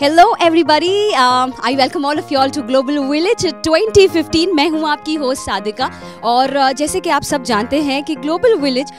Hello everybody, I welcome all of you all to global village 2015। मैं हूं आपकी host Sadiqa और जैसे कि आप सब जानते हैं कि ग्लोबल विलेज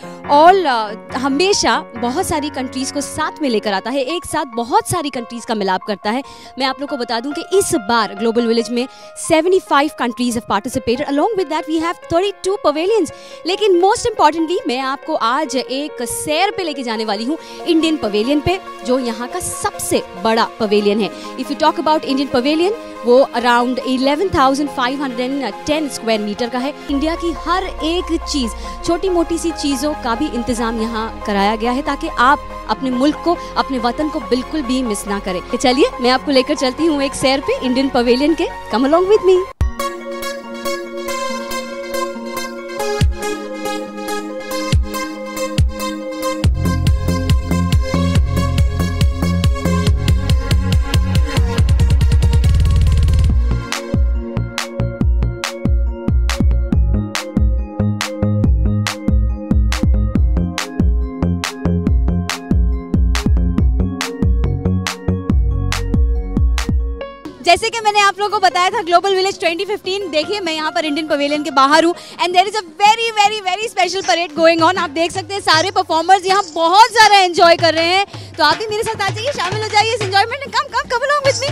हमेशा बहुत सारी कंट्रीज़ को साथ में लेकर आता है, एक साथ बहुत सारी कंट्रीज़ का मिलाप करता है। मैं आप लोग को बता दूं कि इस बार ग्लोबल विलेज में 75 countries have participated, along with that we have 32 pavilions. लेकिन मोस्ट इंपॉर्टेंटली मैं आपको आज एक सैर पे लेके जाने वाली हूँ, इंडियन पवेलियन पे, जो यहाँ का सबसे बड़ा पवेलियन है। If you talk about Indian pavilion, वो अराउंड 11,510 स्क्वायर मीटर का है। इंडिया की हर एक चीज, छोटी मोटी सी चीजों का भी इंतजाम यहाँ कराया गया है ताकि आप अपने मुल्क को, अपने वतन को बिल्कुल भी मिस ना करें। तो चलिए मैं आपको लेकर चलती हूँ एक सैर पे इंडियन पवेलियन के। कम अलोंग विद मी। जैसे कि मैंने आप लोगों को बताया था ग्लोबल विलेज 2015, देखिए मैं यहाँ पर इंडियन पवेलियन के बाहर हूँ and there is a very very very special parade going on. आप देख सकते हैं सारे परफॉर्मर्स यहाँ बहुत सारा एंजॉय कर रहे हैं, तो आप भी मेरे साथ आ जाइए, शामिल हो जाइए इस एंजॉयमेंट में। कम along with me.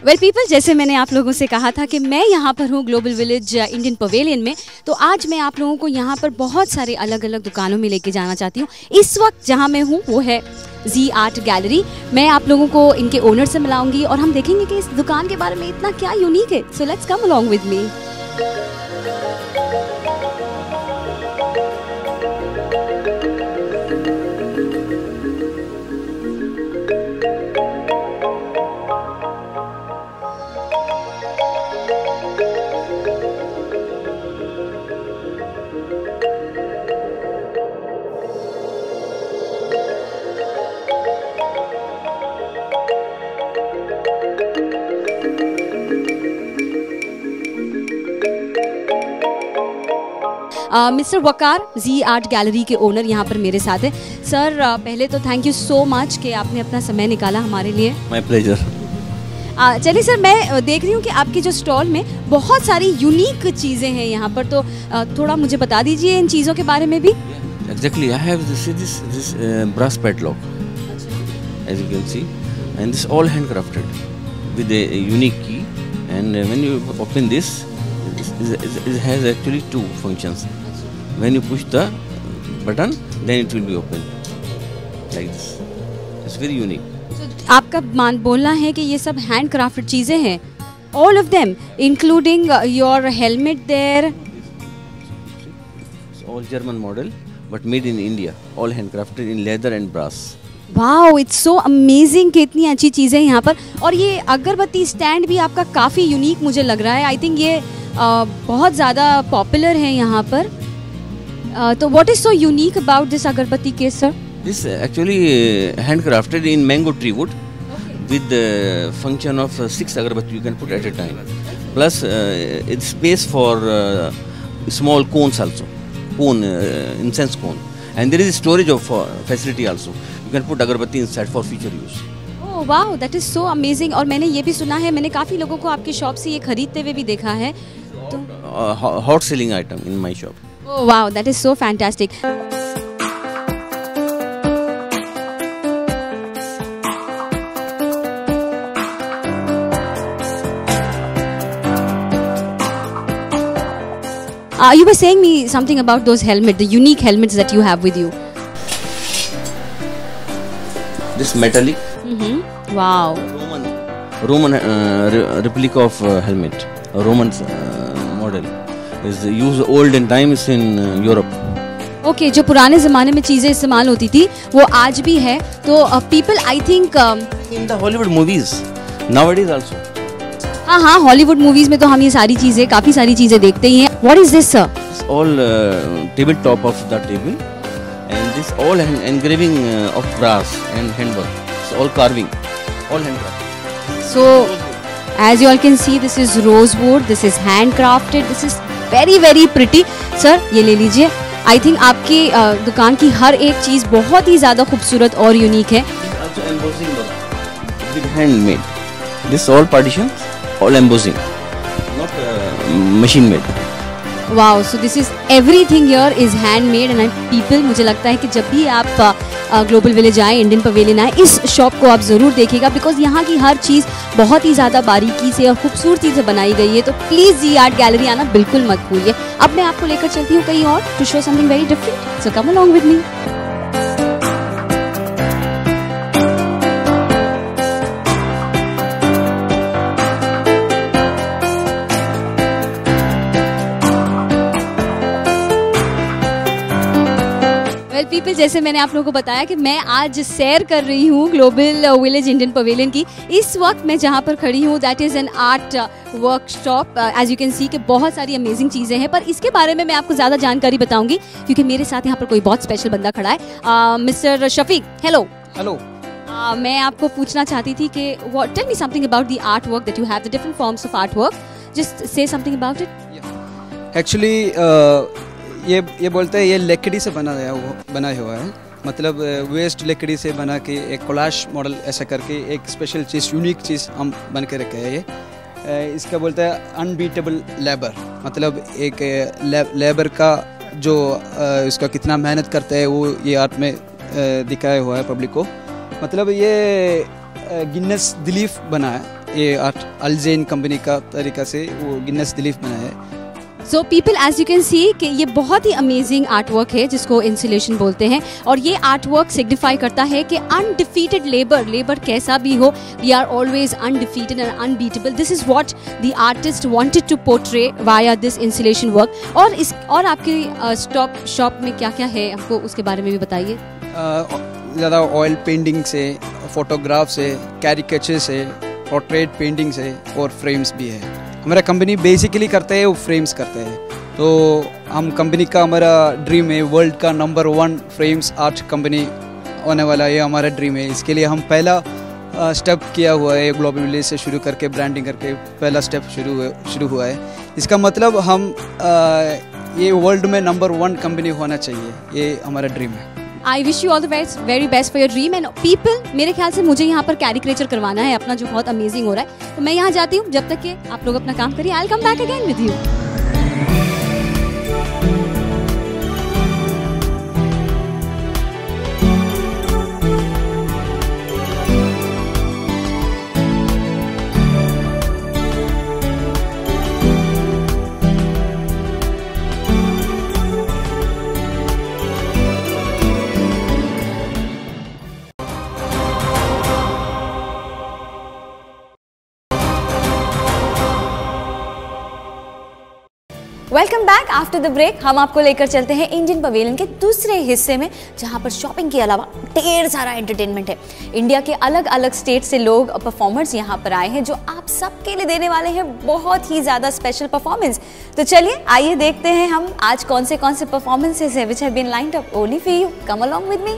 Well people, जैसे मैंने आप लोगों से कहा था कि मैं यहाँ पर हूँ ग्लोबल विलेज इंडियन पवेलियन में, तो आज मैं आप लोगों को यहाँ पर बहुत सारे अलग अलग दुकानों में लेके जाना चाहती हूँ। इस वक्त जहाँ मैं हूँ वो है जी आर्ट गैलरी। मैं आप लोगों को इनके ओनर से मिलाऊंगी और हम देखेंगे कि इस दुकान के बारे में इतना क्या यूनिक है। So let's come along with me. Mister Waqar, ji art gallery के ओनर यहाँ पर मेरे साथ है। सर पहले तो थैंक यू सो मच कि आपने अपना समय निकाला हमारे लिए। My pleasure. चलिए सर, मैं देख रही हूँ कि आपके जो स्टॉल में बहुत सारी यूनिक चीज़ें हैं यहाँ पर, तो थोड़ा मुझे बता दीजिए इन चीज़ों के बारे में भी। Exactly, I have this brass padlock, as you can see, and this all handcrafted with a unique key. And when you open this, it has actually two functions. When you push the button, then it will be open like this. It's very unique. आपका बोलना है कि ये सब hand crafted चीज़ें हैं, all of them, including your helmet there. It's all German model, but made in India. All handcrafted in leather and brass. Wow, it's so amazing कि इतनी अच्छी चीज़ें यहाँ पर। और ये अगरबत्ती स्टैंड भी आपका काफ़ी यूनिक मुझे लग रहा है। आई थिंक ये बहुत ज़्यादा पॉपुलर है यहाँ पर। तो what is so unique about this agarbatti case sir? This actually handcrafted in mango tree wood with the function of 6 agarbatti you can put at a time. Plus it's space for small cones also, incense cone, and there is storage of facility also. You can put agarbatti inside for future use. Oh wow, that is so amazing. और मैंने ये भी सुना है, मैंने काफ़ी लोगों को आपकी शॉप से ये खरीदते हुए भी देखा है. तो hot selling item in my shop. Oh wow, that is so fantastic. You were saying me something about those helmets, the unique helmets that you have with you. This metallic. Wow. Roman replica of helmet. A Roman model is used olden times in Europe. Okay, जो पुराने ज़माने में चीज़ें इस्तेमाल होती थी वो आज भी है. तो people I think in the Hollywood movies nowadays also. हाँ, हॉलीवुड मूवीज में तो हम ये सारी चीजें, काफी सारी चीजें देखते ही हैं. What is this, sir? It's all tabletop of the table, and this all engraving of brass and handwork. It's all carving, all handcrafted. So, as you all can see, this is rosewood. This is handcrafted. This is very very pretty. Sir, ये ले लीजिए. I think आपकी दुकान की हर एक चीज बहुत ही ज्यादा खूबसूरत और यूनिक है. Also embossing work with handmade. This all partitions. All embossing, not machine made. Wow, so this is everything here is handmade and people, मुझे लगता है कि जब भी आप ग्लोबल विलेज आए, इंडियन पवेलियन आए, इस शॉप को आप ज़रूर देखिएगा बिकॉज यहाँ की हर चीज़ बहुत ही ज़्यादा बारीकी से और खूबसूरती से बनाई गई है. तो प्लीज़ जी आर्ट गैलरी आना बिल्कुल मत भूलिए. अब मैं आपको लेकर चलती हूँ कहीं और to show something very different. So come along with me. People, जैसे मैंने आप लोगों को बताया कि मैं आज सैर कर रही हूँ ग्लोबल विलेज इंडियन पवेलियन की. इस वक्त मैं जहाँ पर खड़ी हूँ that is an art workshop. As you can see कि बहुत सारी अमेजिंग चीज़ें हैं, पर इसके बारे में मैं आपको ज़्यादा जानकारी बताऊंगी क्योंकि मेरे साथ यहाँ पर कोई बहुत स्पेशल बंदा खड़ा है. Mister Shafiq, hello. हेलो. मैं आपको पूछना चाहती थी कि tell me something about the art work that you have, the different forms of art work. Just say something about it. Actually ये बोलते हैं ये लकड़ी से बना हुआ है. मतलब वेस्ट लकड़ी से बना के एक कोलाश मॉडल ऐसा करके एक स्पेशल चीज़, यूनिक चीज़ हम बन के रखे हैं. ये इसका बोलते हैं अनबीटेबल लेबर. मतलब एक लेबर का जो इसका कितना मेहनत करता है वो ये आर्ट में दिखाया हुआ है पब्लिक को. मतलब ये गिनेस दिलीफ बना है ये आर्ट. अल्जेन कंपनी का तरीका से वो गिनेस दिलीफ बना है. So people, as you can see कि ये बहुत ही अमेजिंग आर्ट वर्क है जिसको इंसुलेशन बोलते हैं. और ये आर्ट वर्क सिग्निफाई करता है कि अनडिफीटेड लेबर कैसा भी हो, we are always undefeated and unbeatable. This is what the artist wanted to portray via this insulation work. और आपकी शॉप में क्या क्या है, हमको उसके बारे में भी बताइए. ज़्यादा ऑयल पेंटिंग से, फोटोग्राफ से, कैरिकेचर से, पोर्ट्रेट पेंटिंग से और फ्रेम्स भी है. हमारा कंपनी बेसिकली करते हैं वो फ्रेम्स करते हैं. तो हम कंपनी का हमारा ड्रीम है वर्ल्ड का नंबर 1 फ्रेम्स आर्ट कंपनी होने वाला है. हमारा ड्रीम है. इसके लिए हम पहला स्टेप किया हुआ है. ग्लोबल विलेज से शुरू करके ब्रांडिंग करके पहला स्टेप शुरू हुआ है. इसका मतलब हम ये वर्ल्ड में नंबर 1 कंपनी होना चाहिए. ये हमारा ड्रीम है. I wish you all the very best for your dream. And people, मेरे ख्याल से मुझे यहाँ पर कैरिकेचर करवाना है अपना जो बहुत अमेजिंग हो रहा है. तो मैं यहाँ जाती हूँ. जब तक कि आप लोग अपना काम करिए, I will come back again with you. Welcome back after the break. हम आपको लेकर चलते हैं इंडियन पवेलियन के दूसरे हिस्से में जहां पर शॉपिंग के अलावा ढेर सारा एंटरटेनमेंट है. इंडिया के अलग अलग स्टेट से लोग परफॉर्मर्स यहां पर आए हैं जो आप सबके लिए देने वाले हैं बहुत ही ज़्यादा स्पेशल परफॉर्मेंस. तो चलिए आइए देखते हैं हम आज कौन से परफॉर्मेंसेज है which have been lined up only for you. Come along with me.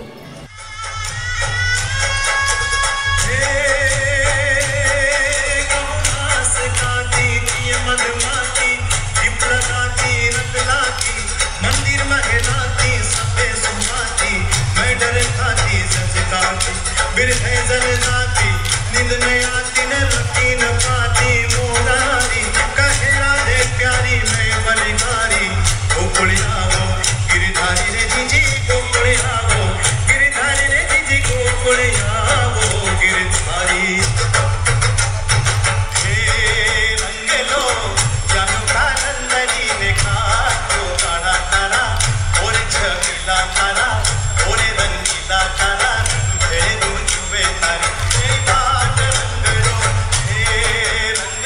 रंग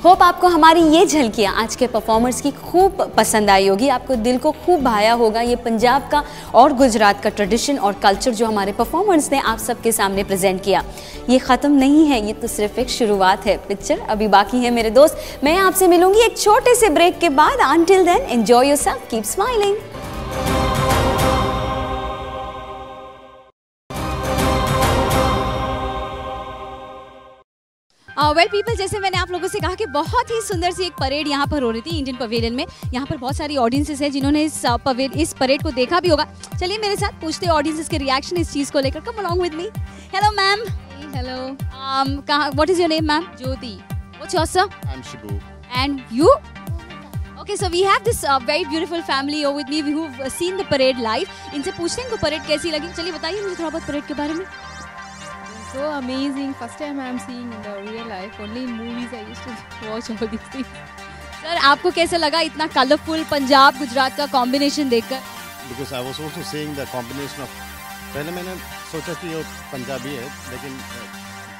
होप आपको हमारी ये झलकियाँ आज के परफॉर्मर्स की खूब पसंद आई होगी, आपको दिल को खूब भाया होगा ये पंजाब का और गुजरात का ट्रेडिशन और कल्चर जो हमारे परफॉर्मर्स ने आप सबके सामने प्रेजेंट किया। ये ख़त्म नहीं है, ये तो सिर्फ एक शुरुआत है, पिक्चर अभी बाकी है मेरे दोस्त। मैं आपसे मिलूंगी एक छोटे से ब्रेक के बाद। Until then enjoy yourself, keep smiling. Well people, जैसे मैंने आप लोगों से कहा कि बहुत ही सुंदर सी एक परेड यहाँ पर हो रही थी इंडियन पवेलियन में। यहाँ पर बहुत सारी ऑडियंसेस हैं जिन्होंने इस परेड को देखा भी होगा। चलिए मेरे साथ पूछते हैं ऑडियंसेस के रिएक्शन इस चीज़ को लेकर। कम along with me. Hello ma'am. Hello. What is your name ma'am? Jyoti. What's your sir? I am Shibu. And you? Okay, so we have this very beautiful family here with me who've seen the parade live. इनसे पूछते हैं इनको parade कैसी लगी। चलिए बताइए मुझे थोड़ा बहुत परेड के बारे में। So amazing. First time I am seeing in the real life. Only in movies I used to watch all these things. Sir आपको कैसा लगा इतना कलरफुल पंजाब गुजरात का कॉम्बिनेशन देखकर? Because I was also seeing the combination of. पहले मैंने सोचा कि ये पंजाबी है, लेकिन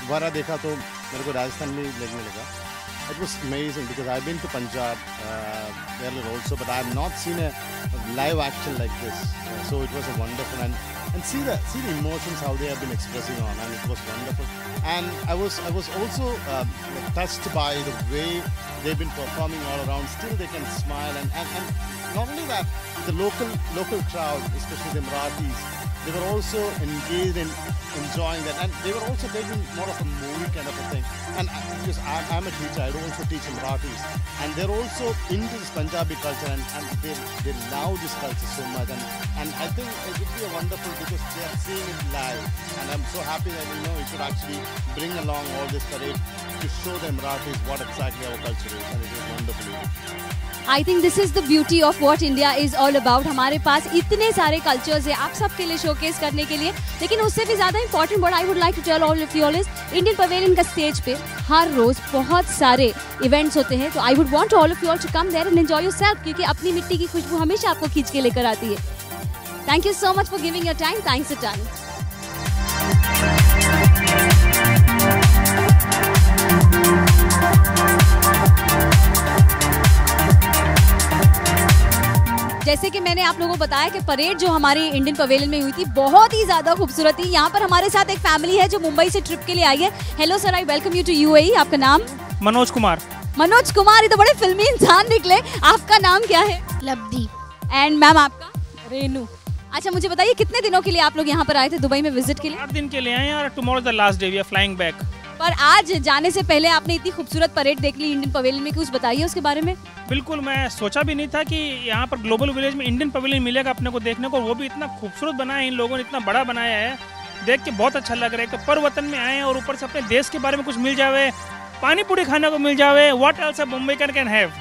दोबारा देखा तो मेरे को राजस्थान में लगने लगा. It was amazing because I've been to Punjab earlier also, but I have not seen a live action like this. So it was a wonderful and see the emotions how they have been expressing on, and it was wonderful. And I was also touched by the way they've been performing all around. Still they can smile and not only that, the local crowd, especially the Marathis, they were also engaged in enjoying that, and they were also taking more of a movie kind of a thing. And because I'm a teacher, I also teach Marathis, and they're also into this Punjabi culture, and they love this culture so much, and I think it would be a wonderful because they are seeing it live, and I'm so happy that we should actually bring along all this parade to show them Marathis what exactly our culture is, and it is wonderful. I think this is the beauty of what India is all about. हमारे पास इतने सारे cultures है आप सबके लिए showcase करने के लिए, लेकिन उससे भी ज़्यादा important what I would like to tell all of you all is Indian pavilion का स्टेज पे हर रोज़ बहुत सारे इवेंट्स होते हैं। तो I would want all of you all to come there and enjoy yourself, क्योंकि अपनी मिट्टी की खुशबू हमेशा आपको खींच के लेकर आती है। Thank you so much for giving your time. Thanks a ton. जैसे कि मैंने आप लोगों को बताया कि परेड जो हमारे इंडियन पवेलियन में हुई थी बहुत ही ज्यादा खूबसूरत थी। यहाँ पर हमारे साथ एक फैमिली है जो मुंबई से ट्रिप के लिए आई है। Hello sir, I welcome you to UAE. आपका नाम? मनोज कुमार। मनोज कुमार, ये तो बड़े फिल्मी इंसान निकले। आपका नाम क्या है? लब्धी। एंड मैम आपका? रेनू। अच्छा मुझे बताइए कितने दिनों के लिए आप लोग यहाँ पर आए थे दुबई में विजिट के लिए? 8 दिन के लिए आए हैं और tomorrow the last day we are flying back. पर आज जाने से पहले आपने इतनी खूबसूरत परेड देख ली इंडियन पवेलियन में, कुछ बताइए उसके बारे में। बिल्कुल, मैं सोचा भी नहीं था कि यहाँ पर ग्लोबल विलेज में इंडियन पवेलियन मिलेगा अपने को देखने को, वो भी इतना खूबसूरत बनाया है इन लोगों ने, इतना बड़ा बनाया है, देख के बहुत अच्छा लग रहा है। तो पर वतन में आए और ऊपर से अपने देश के बारे में कुछ मिल जावे, पानी पूरी खाने को मिल जावे, what else a Mumbai can have.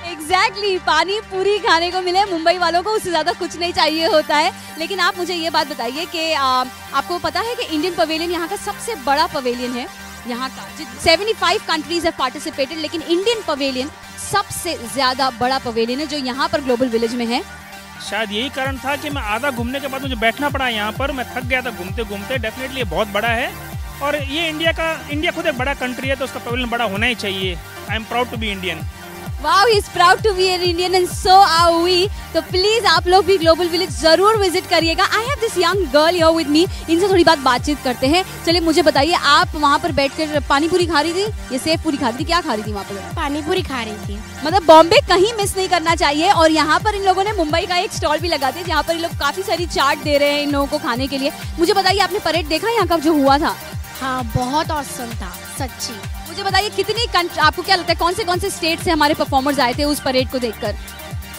Exactly, पानी पूरी खाने को मिले, मुंबई वालों को उससे ज़्यादा कुछ नहीं चाहिए होता है। लेकिन आप मुझे ये बात बताइए कि आपको पता है कि इंडियन पवेलियन यहाँ का सबसे बड़ा पवेलियन है। यहाँ का 75 कंट्रीज have participated, लेकिन इंडियन पवेलियन सबसे ज़्यादा बड़ा पवेलियन है जो यहाँ पर ग्लोबल विलेज में है। शायद यही कारण था कि मैं आधा घूमने के बाद मुझे बैठना पड़ा यहाँ पर, मैं थक गया था घूमते घूमते। डेफिनेटली ये बहुत बड़ा है और ये इंडिया खुद एक बड़ा कंट्री है तो उसका पवेलियन बड़ा होना ही चाहिए। I am proud to be Indian. Wow, he's proud to be an Indian and so are we. तो प्लीज आप लोग भी ग्लोबल विलेज जरूर विजिट करिएगा। I have this young girl here with me, इनसे थोड़ी बातचीत करते हैं। चलिए मुझे बताइए, आप वहाँ पर बैठकर पानी पूरी खा रही थी, ये सेव पूरी खा रही थी, क्या खा रही थी वहाँ पर? पानी पूरी खा रही थी। मतलब बॉम्बे कहीं मिस नहीं करना चाहिए। और यहाँ पर इन लोगों ने मुंबई का एक स्टॉल भी लगा दिया जहाँ पर इन लोग काफी सारी चाट दे रहे हैं इन लोगों को खाने के लिए। मुझे बताइए, आपने परेड देखा यहाँ का जो हुआ था? हाँ, बहुत औसम था सच्ची। मुझे बताइए कितनी आपको क्या लगता है कौन से स्टेट से हमारे परफॉर्मर्स आए थे उस परेड को देखकर?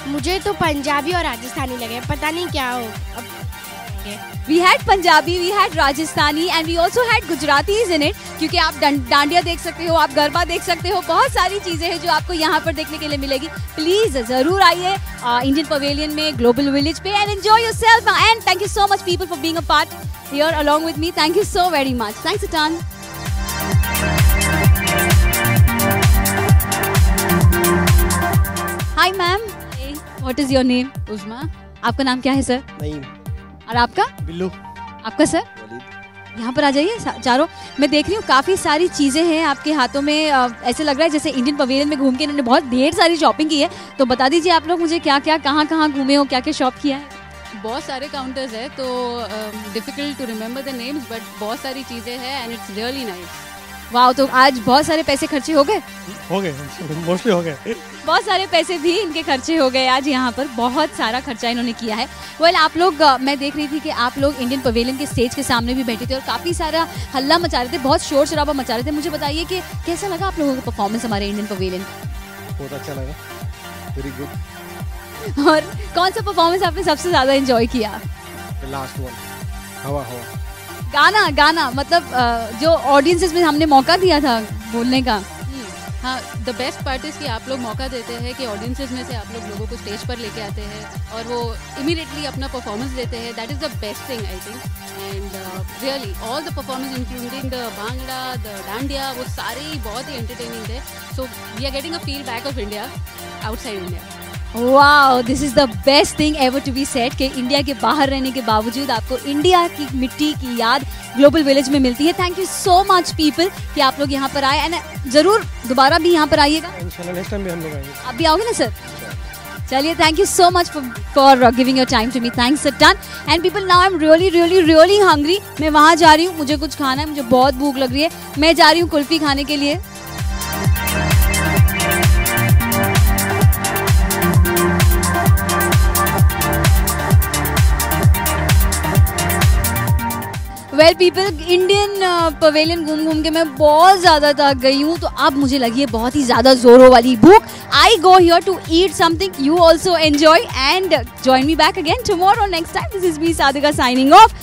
मुझे तो पंजाबी और राजस्थानी लगे, पता नहीं क्या हो। We had Punjabi, we had Rajasthani and we also had Gujaratis in it, क्योंकि आप डांडिया देख सकते हो, आप गरबा देख सकते हो, बहुत सारी चीजें हैं जो आपको यहाँ पर देखने के लिए मिलेगी। प्लीज जरूर आइए इंडियन पवेलियन में ग्लोबल विलेज पे and enjoy yourself. And thank you so much people for being a part here along with me. Thank you so very much. Thanks a ton. Hi ma'am, what is your name? Usma. आपका नाम क्या है sir? Naeem. और आपका? बिल्लू। आपका sir? यहाँ पर आ जाइए चारों। मैं देख रही हूँ काफ़ी सारी चीज़ें हैं आपके हाथों में, ऐसे लग रहा है जैसे इंडियन पवेलियन में घूम के इन्होंने बहुत ढेर सारी शॉपिंग की है। तो बता दीजिए आप लोग मुझे क्या क्या कहाँ कहाँ घूमे हो, क्या क्या शॉप किया है। बहुत सारे काउंटर्स है तो difficult to remember the names, but बहुत सारी चीज़ें हैं एंड इट्स रियली नाइस। वाह, तो आज बहुत सारे पैसे खर्चे हो गए? मोस्टली हो गए। बहुत सारे पैसे भी इनके खर्चे हो गए आज, यहाँ पर बहुत सारा खर्चा इन्होंने किया है। वेल आप लोग, मैं देख रही थी कि आप लोग इंडियन पवेलियन के स्टेज के सामने भी बैठे थे और काफ़ी सारा हल्ला मचा रहे थे, बहुत शोर शराबा मचा रहे थे। मुझे बताइए कि कैसा लगा आप लोगों का परफॉर्मेंस हमारे इंडियन पवेलियन? बहुत अच्छा लगा, वेरी गुड। और कौन सा परफॉर्मेंस आपने सबसे ज़्यादा इंजॉय किया? लास्ट वन, हवा हवा। गाना मतलब जो ऑडियंसेस में हमने मौका दिया था बोलने का। हाँ, द बेस्ट पार्ट इज़ कि आप लोग मौका देते हैं कि ऑडियंसेस में से आप लोगों को स्टेज पर लेके आते हैं और वो इमीडिएटली अपना परफॉर्मेंस देते हैं। That is the best thing I think. And really all the performance including the bhangra, the dandiya, वो सारे ही बहुत ही एंटरटेनिंग थे। So we are getting a feel back of India outside India. Wow, this is the best thing ever to be said कि India के बाहर रहने के बावजूद आपको इंडिया की मिट्टी की याद ग्लोबल विलेज में मिलती है। Thank you so much people कि आप लोग यहाँ पर आए एंड जरूर दोबारा भी यहाँ पर आइएगा। इंशाल्लाह नेक्स्ट टाइम भी हम लोग आएंगे। आप भी आओगे ना सर? चलिए, thank you so much for giving your time to me. Thanks a ton. And people, now I am really really really hungry. मैं वहाँ जा रही हूँ, मुझे कुछ खाना है, मुझे बहुत भूख लग रही है। मैं जा रही हूँ कुल्फी खाने के लिए। वेल पीपल, इंडियन पवेलियन घूम घूम के मैं बहुत ज़्यादा थक गई हूँ, तो अब मुझे लगी है बहुत ही ज़्यादा जोरों वाली भूख। I go here to eat something. You also enjoy and join me back again tomorrow next time. This is me Sadika signing off.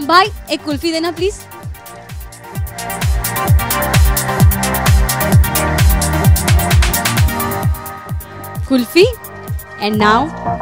भाई एक कुल्फी देना प्लीज। Kulfi and now